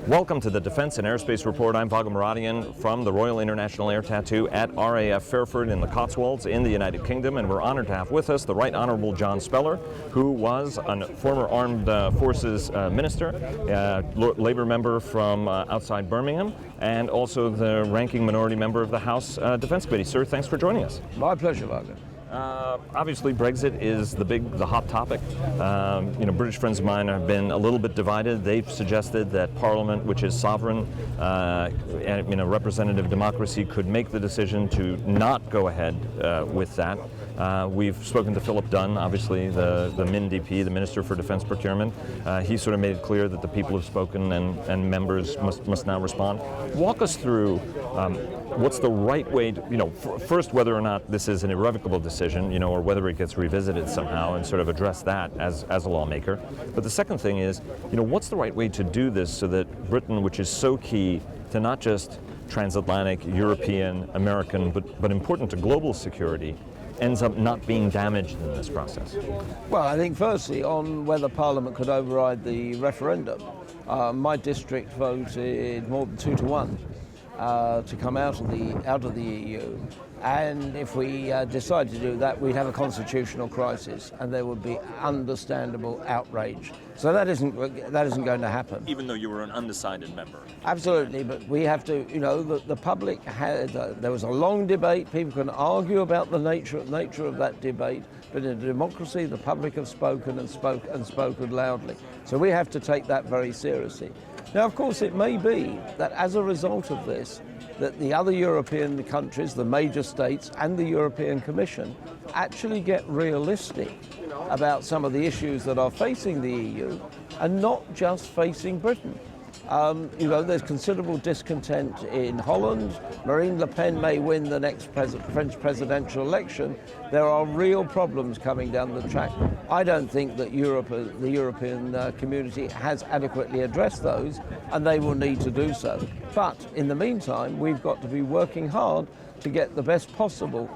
Welcome to the Defense and Airspace Report. I'm Vago Muradian from the Royal International Air Tattoo at RAF Fairford in the Cotswolds in the United Kingdom, and we're honored to have with us the Right Honourable John Spellar, who was a former Armed Forces Minister, Labour member from outside Birmingham, and also the ranking minority member of the House Defence Committee. Sir, thanks for joining us. My pleasure, Vago. Obviously, Brexit is the hot topic. British friends of mine have been a little bit divided. They've suggested that Parliament, which is sovereign and representative democracy, could make the decision to not go ahead with that. We've spoken to Philip Dunn, obviously the MIN-DP, the Minister for Defence Procurement. He sort of made it clear that the people have spoken and members must now respond. Walk us through what's the right way to, first whether or not this is an irrevocable decision, or whether it gets revisited somehow, and sort of address that as a lawmaker. But the second thing is, what's the right way to do this so that Britain, which is so key to not just transatlantic, European, American, but important to global security, ends up not being damaged in this process? Well, I think firstly on whether Parliament could override the referendum. My district voted more than 2-1 to come out of the EU, and if we decide to do that, we'd have a constitutional crisis, and there would be understandable outrage. So that isn't going to happen. Even though you were an undecided member. Absolutely, but we have to, the public had, there was a long debate. People can argue about the nature of that debate, but in a democracy, the public have spoken and spoken loudly. So we have to take that very seriously. Now, of course, it may be that as a result of this, that the other European countries, the major states, and the European Commission actually get realistic about some of the issues that are facing the EU and not just facing Britain. There's considerable discontent in Holland. Marine Le Pen may win the next French presidential election. There are real problems coming down the track. I don't think that the European community has adequately addressed those, and they will need to do so. But in the meantime, we've got to be working hard to get the best possible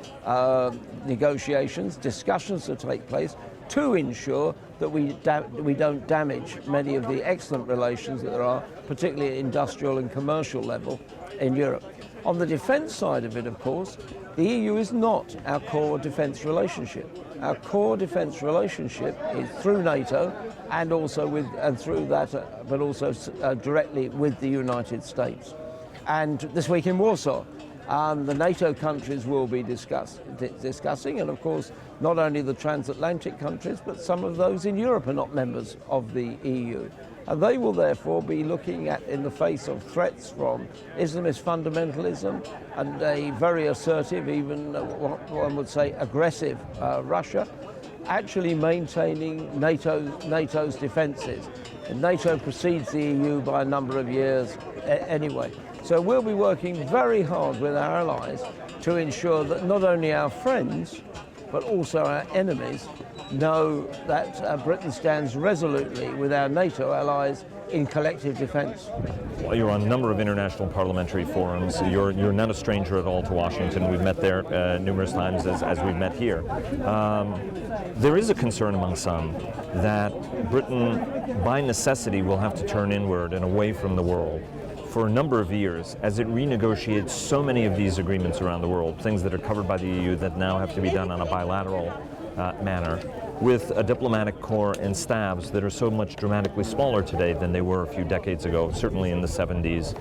negotiations, discussions to take place to ensure that we don't damage many of the excellent relations that there are, particularly at industrial and commercial level in Europe. On the defence side of it, of course, the EU is not our core defence relationship. Our core defence relationship is through NATO and also but also directly with the United States. And this week in Warsaw, the NATO countries will be discussing, and of course, not only the transatlantic countries, but some of those in Europe are not members of the EU. And they will therefore be looking at, in the face of threats from Islamist fundamentalism and a very assertive, even what one would say aggressive Russia, actually maintaining NATO's defences. And NATO precedes the EU by a number of years anyway. So we'll be working very hard with our allies to ensure that not only our friends, but also our enemies know that Britain stands resolutely with our NATO allies in collective defence. Well, you're on a number of international parliamentary forums. You're not a stranger at all to Washington. We've met there numerous times as we've met here. There is a concern among some that Britain, by necessity, will have to turn inward and away from the world for a number of years as it renegotiates so many of these agreements around the world, things that are covered by the EU that now have to be done on a bilateral manner, with a diplomatic corps and staffs that are so much dramatically smaller today than they were a few decades ago, certainly in the 70s.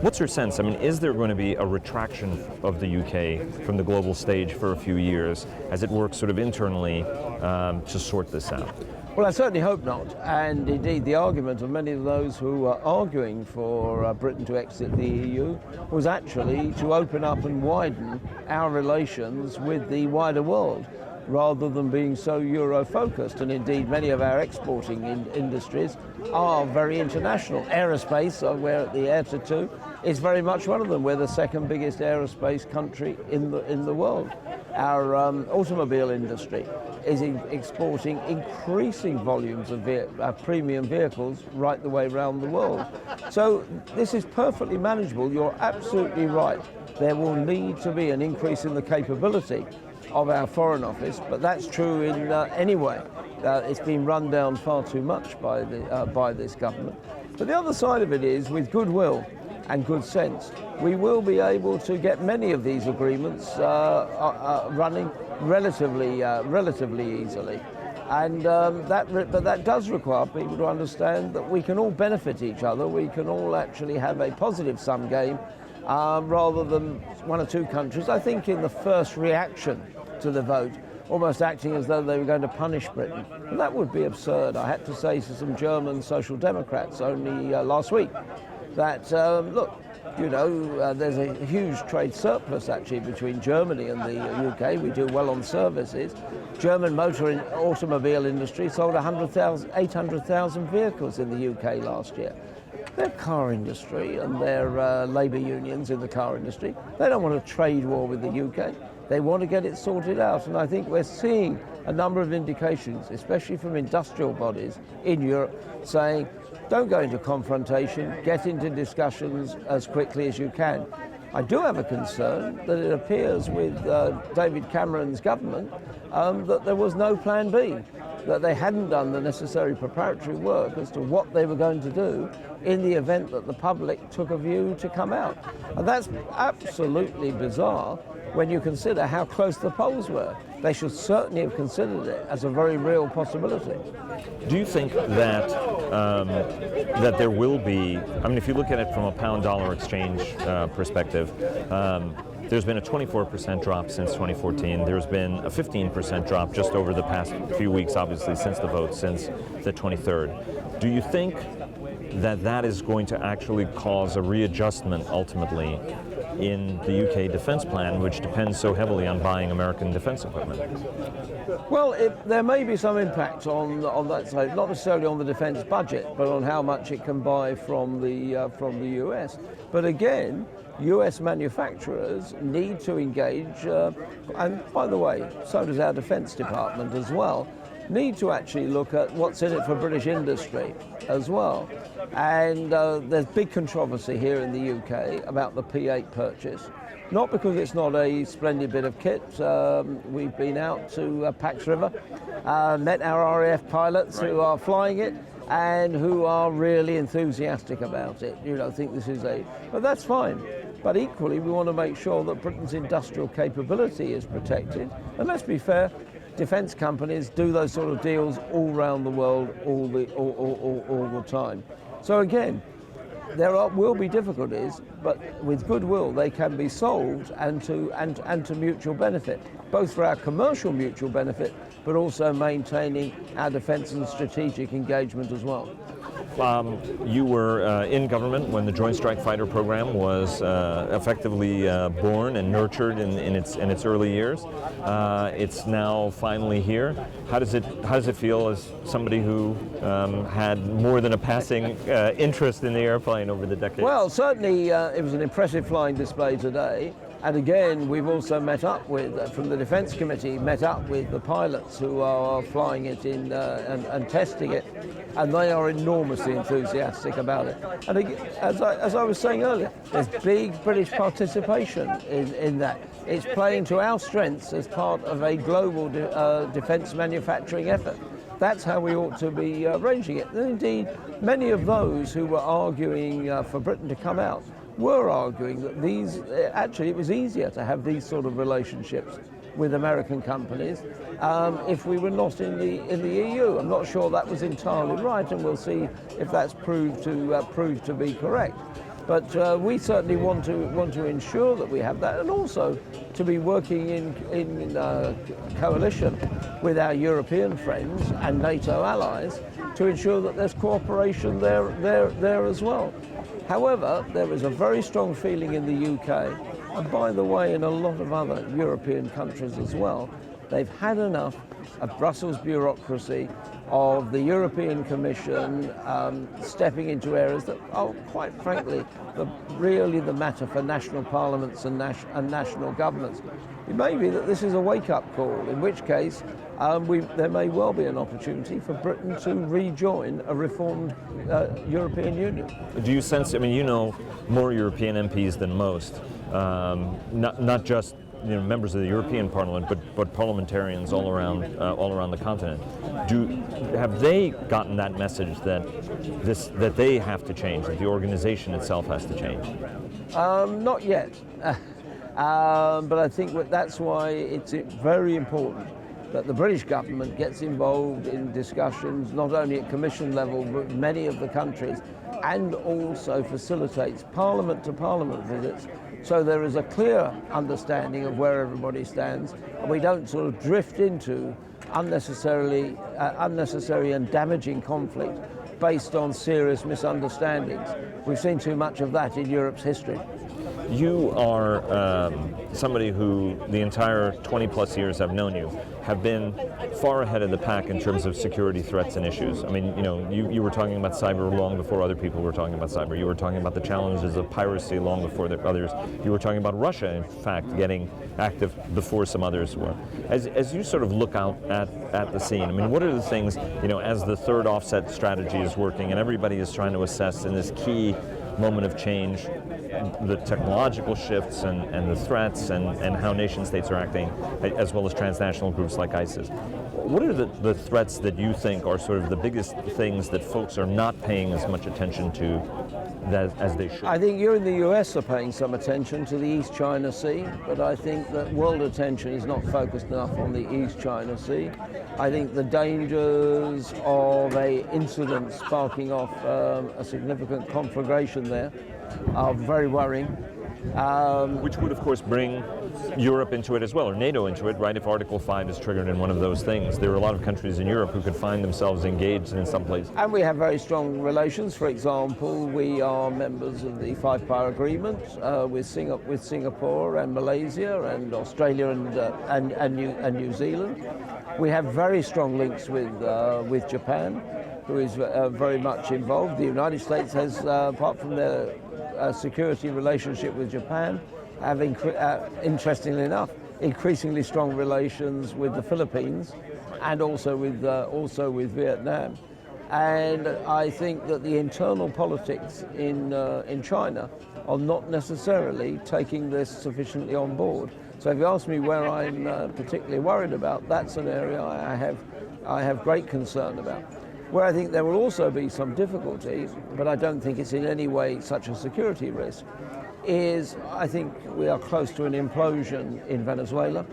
What's your sense? I mean, is there going to be a retraction of the UK from the global stage for a few years as it works sort of internally to sort this out? Well, I certainly hope not, and indeed the argument of many of those who are arguing for Britain to exit the EU was actually to open up and widen our relations with the wider world, rather than being so Euro-focused. And indeed many of our exporting industries are very international. Aerospace, we're at the Air Tattoo, is very much one of them. We're the second biggest aerospace country in the world. Our automobile industry is exporting increasing volumes of premium vehicles right the way around the world. So this is perfectly manageable. You're absolutely right. There will need to be an increase in the capability of our Foreign Office, but that's true in any way. It's been run down far too much by this government. But the other side of it is, with goodwill and good sense, we will be able to get many of these agreements running relatively easily. And but that does require people to understand that we can all benefit each other. We can all actually have a positive sum game rather than one or two countries. I think in the first reaction to the vote, almost acting as though they were going to punish Britain. And that would be absurd. I had to say to some German Social Democrats only last week that, look, you know, there's a huge trade surplus actually between Germany and the UK. We do well on services. German motor and automobile industry sold 800,000 vehicles in the UK last year. Their car industry and their labour unions in the car industry, they don't want a trade war with the UK. They want to get it sorted out, and I think we're seeing a number of indications, especially from industrial bodies in Europe, saying don't go into confrontation, get into discussions as quickly as you can. I do have a concern that it appears with David Cameron's government that there was no plan B, that they hadn't done the necessary preparatory work as to what they were going to do in the event that the public took a view to come out. And that's absolutely bizarre when you consider how close the polls were. They should certainly have considered it as a very real possibility. Do you think that that there will be, I mean, if you look at it from a pound-dollar exchange perspective, there's been a 24% drop since 2014. There's been a 15% drop just over the past few weeks, obviously, since the vote, since the 23rd. Do you think that that is going to actually cause a readjustment ultimately in the UK defence plan, which depends so heavily on buying American defence equipment? Well, there may be some impact on that side, not necessarily on the defence budget, but on how much it can buy from the US. But again, US manufacturers need to engage, and by the way, so does our Defence Department as well, need to actually look at what's in it for British industry as well. And there's big controversy here in the UK about the P8 purchase. Not because it's not a splendid bit of kit. We've been out to Pax River, met our RAF pilots who are flying it and who are really enthusiastic about it. You know, think this is but that's fine. But equally, we want to make sure that Britain's industrial capability is protected. And let's be fair, defence companies do those sort of deals all around the world all the time. So again, there will be difficulties, but with goodwill they can be solved and to mutual benefit, both for our commercial mutual benefit, but also maintaining our defence and strategic engagement as well. You were in government when the Joint Strike Fighter program was effectively born and nurtured in its early years. It's now finally here. How does it feel as somebody who had more than a passing interest in the airplane over the decades? Well, certainly it was an impressive flying display today. And again, we've also met up with, from the Defence Committee, met up with the pilots who are flying it in and testing it, and they are enormously enthusiastic about it. And again, as I was saying earlier, there's big British participation in that. It's playing to our strengths as part of a global defence manufacturing effort. That's how we ought to be arranging it. And indeed, many of those who were arguing for Britain to come out were arguing that actually it was easier to have these sort of relationships with American companies if we were not in the EU. I'm not sure that was entirely right, and we'll see if that's proved to be correct. But we certainly want to ensure that we have that, and also to be working in coalition with our European friends and NATO allies to ensure that there's cooperation there as well. However, there is a very strong feeling in the UK, and by the way, in a lot of other European countries as well. They've had enough of Brussels bureaucracy, of the European Commission stepping into areas that are, quite frankly, really the matter for national parliaments and national governments. It may be that this is a wake-up call, in which case there may well be an opportunity for Britain to rejoin a reformed European Union. Do you sense, I mean, you know more European MPs than most, not just members of the European Parliament, but parliamentarians all around the continent. Have they gotten that message that they have to change, that the organization itself has to change? Not yet, but I think that's why it's very important that the British government gets involved in discussions not only at Commission level but many of the countries, and also facilitates Parliament to Parliament visits, so there is a clear understanding of where everybody stands, and we don't sort of drift into unnecessary and damaging conflict based on serious misunderstandings. We've seen too much of that in Europe's history. You are somebody who, the entire 20 plus years I've known you, have been far ahead of the pack in terms of security threats and issues. I mean, you were talking about cyber long before other people were talking about cyber. You were talking about the challenges of piracy long before the others. You were talking about Russia, in fact, getting active before some others were. As you sort of look out at the scene, I mean, what are the things, as the third offset strategy is working and everybody is trying to assess in this key moment of change, the technological shifts and the threats and how nation states are acting, as well as transnational groups like ISIS. What are the threats that you think are sort of the biggest things that folks are not paying as much attention to as they should? I think you in the US are paying some attention to the East China Sea, but I think that world attention is not focused enough on the East China Sea. I think the dangers of an incident sparking off a significant conflagration there are very worrying. Which would, of course, bring Europe into it as well, or NATO into it, right? If Article 5 is triggered in one of those things. There are a lot of countries in Europe who could find themselves engaged in some place. And we have very strong relations. For example, we are members of the Five Power Agreement with Singapore and Malaysia and Australia and New Zealand. We have very strong links with Japan, who is very much involved. The United States has, apart from their security relationship with Japan, have, interestingly enough, increasingly strong relations with the Philippines and also with Vietnam. And I think that the internal politics in China are not necessarily taking this sufficiently on board. So if you ask me where I'm particularly worried about, that's an area I have great concern about. Where I think there will also be some difficulty, but I don't think it's in any way such a security risk, is I think we are close to an implosion in Venezuela.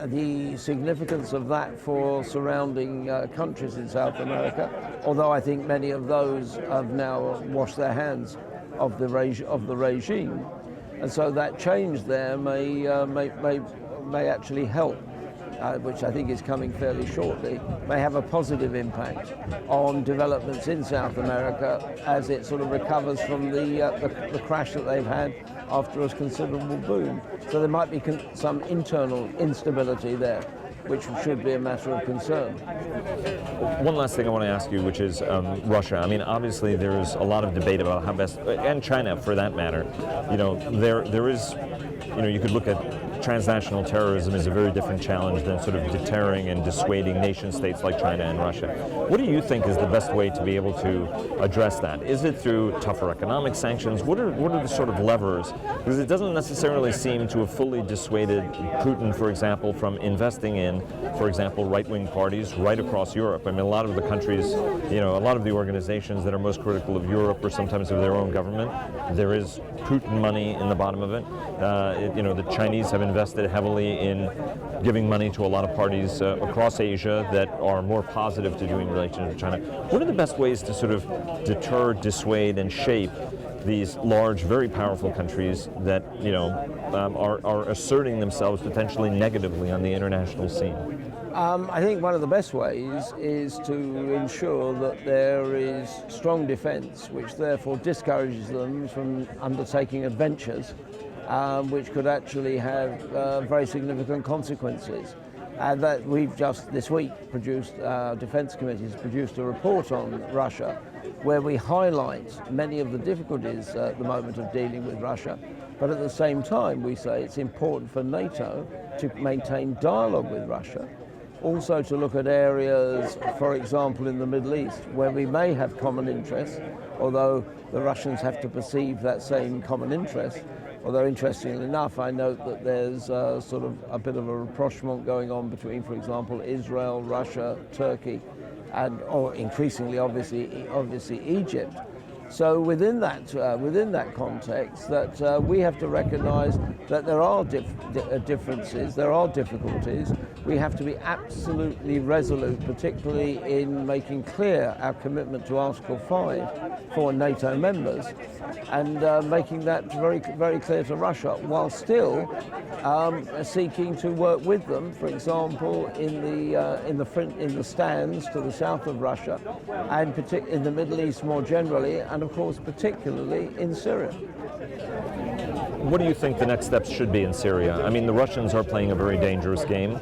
The significance of that for surrounding countries in South America, although I think many of those have now washed their hands of the regime, and so that change there may actually help. Which I think is coming fairly shortly, may have a positive impact on developments in South America as it sort of recovers from the crash that they've had after a considerable boom. So there might be some internal instability there, which should be a matter of concern. One last thing I want to ask you, which is Russia. I mean, obviously there is a lot of debate about how best, and China for that matter, there is, you could look at transnational terrorism is a very different challenge than sort of deterring and dissuading nation states like China and Russia. What do you think is the best way to be able to address that? Is it through tougher economic sanctions? What are the sort of levers? Because it doesn't necessarily seem to have fully dissuaded Putin, for example, from investing in, for example, right-wing parties right across Europe. I mean, a lot of the countries, a lot of the organizations that are most critical of Europe or sometimes of their own government, there is Putin money in the bottom of it. The Chinese have invested heavily in giving money to a lot of parties across Asia that are more positive to doing relations with China. What are the best ways to sort of deter, dissuade, and shape these large, very powerful countries that are asserting themselves potentially negatively on the international scene? I think one of the best ways is to ensure that there is strong defence, which therefore discourages them from undertaking adventures which could actually have very significant consequences. And that we've just this week produced, our Defence Committee has produced a report on Russia where we highlight many of the difficulties at the moment of dealing with Russia, but at the same time we say it's important for NATO to maintain dialogue with Russia, also to look at areas, for example, in the Middle East, where we may have common interests, although the Russians have to perceive that same common interest, Although interestingly enough, I note that there's sort of a bit of a rapprochement going on between, for example, Israel, Russia, Turkey, or increasingly, obviously Egypt. So within that context, that we have to recognise that there are differences, there are difficulties. We have to be absolutely resolute, particularly in making clear our commitment to Article 5 for NATO members, and making that very, very clear to Russia, while still seeking to work with them, for example, in the stands to the south of Russia, and in the Middle East more generally, and of course particularly in Syria. What do you think the next steps should be in Syria? I mean, the Russians are playing a very dangerous game.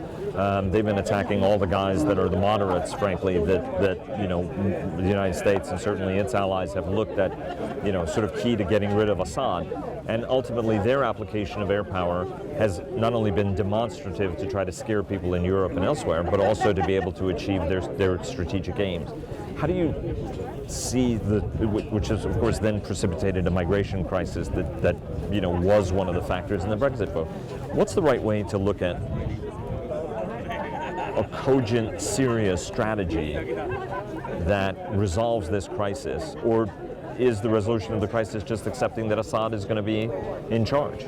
They've been attacking all the guys that are the moderates, frankly, that the United States and certainly its allies have looked at, sort of key to getting rid of Assad. And ultimately, their application of air power has not only been demonstrative to try to scare people in Europe and elsewhere, but also to be able to achieve their strategic aims. How do you see which has of course then precipitated a migration crisis that was one of the factors in the Brexit vote? What's the right way to look at a cogent Syria strategy that resolves this crisis, or is the resolution of the crisis just accepting that Assad is going to be in charge?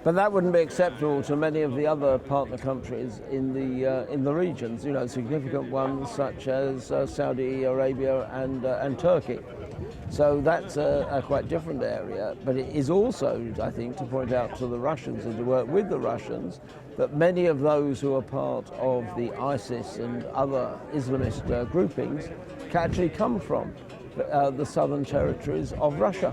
But that wouldn't be acceptable to many of the other partner countries in the regions, significant ones such as Saudi Arabia and Turkey. So that's a quite different area. But it is also, I think, to point out to the Russians and to work with the Russians that many of those who are part of the ISIS and other Islamist groupings actually come from the southern territories of Russia.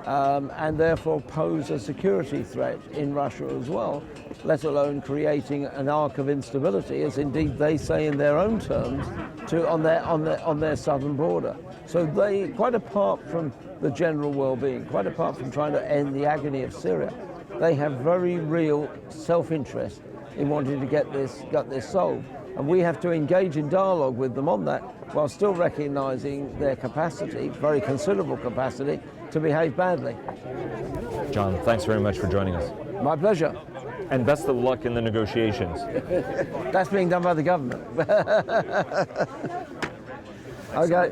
And therefore pose a security threat in Russia as well, let alone creating an arc of instability, as indeed they say in their own terms, on their southern border. So they, quite apart from the general well-being, quite apart from trying to end the agony of Syria, they have very real self-interest in wanting to get this solved. And we have to engage in dialogue with them on that, while still recognising their capacity, very considerable capacity, to behave badly. John, thanks very much for joining us. My pleasure. And best of luck in the negotiations. That's being done by the government. Okay.